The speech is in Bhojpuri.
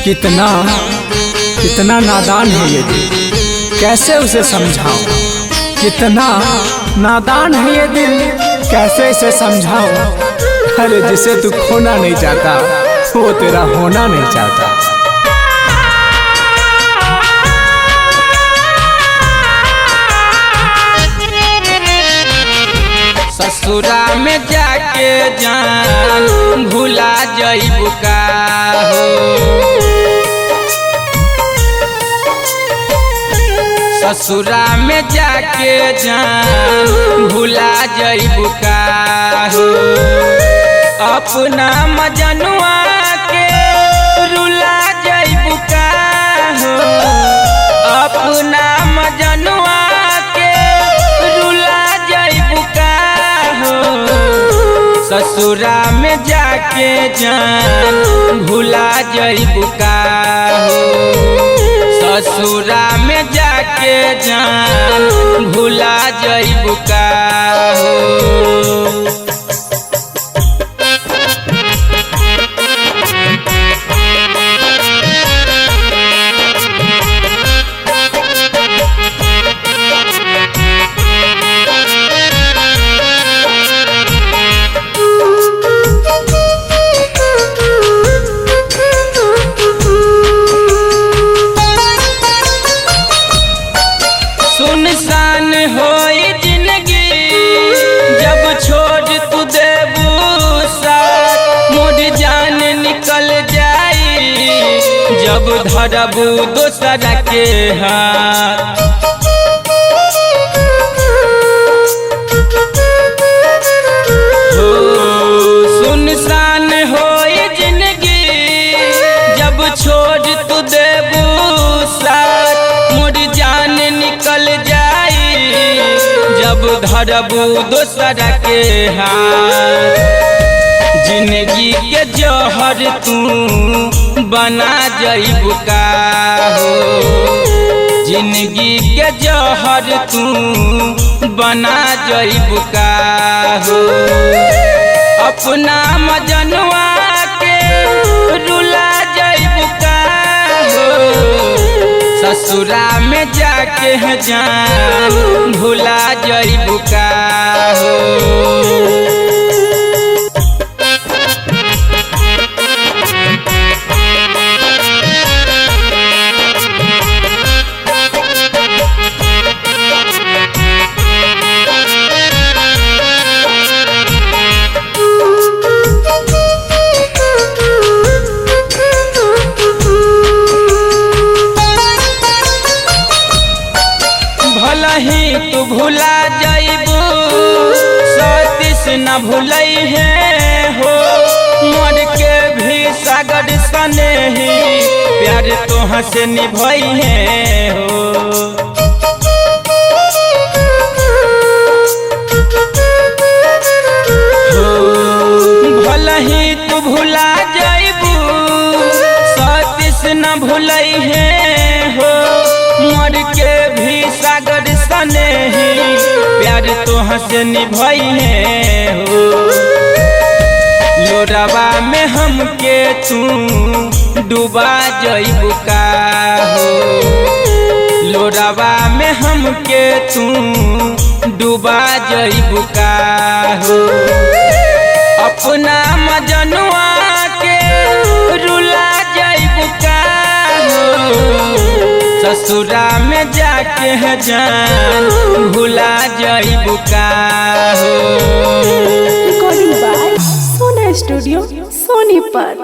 कितना कितना नादान है ये दिल, कैसे उसे समझाऊं। कितना नादान है ये दिल, कैसे इसे समझाऊं। अरे जिसे तू खोना नहीं चाहता वो तेरा होना नहीं चाहता। ससुरा में जाके जान भुला जइबू का हो। ससुरा में जाके जान भुला जइबू का हो। अपना मजनुआ के रुला जइबू का हो। अपना मजनुआ के रुला जइबू का हो। ससुरा में जाके जान भुला जइबू का हो। ससुरा में जाके जान भुला जइबू का हो। सुनसान होई जिंदगी जब छोड़ तू देबू साथ। मोर जान निकल जाई जब धरबू दोसरा के हाथ। हो सुनसान होई जिंदगी जब छोड़ तू देबू साथ। मोर जान निकल जाई जब धरबू दोसरा के हाथ। जिंदगी के जहर तू बना जइबू का हो। जिंदगी के जहर तू बना जइबू का हो। अपना मजनुआ के रुला जइबू का हो। ससुरा में जाके जान भुला जइबू का हो। भलही तू भुला जइबू सतीश न भुलई है हो। मर के भी सागर सनेही प्यार तोह से निभई है हो। भलही तू भुला जइबू सतीश न भुलई है हो। मर के भी सागर सनेही प्यार तोह से निभई है हो। लोरावा में हमके तू डूबा जइबू का हो। लोरावा में हमके तू डूबा जइबू का हो। अपना मजनुआ के रुला जइबू का हो। ससुरा में जाके जान भुला जइबू का हो। Recording by Sona studio Sonipat.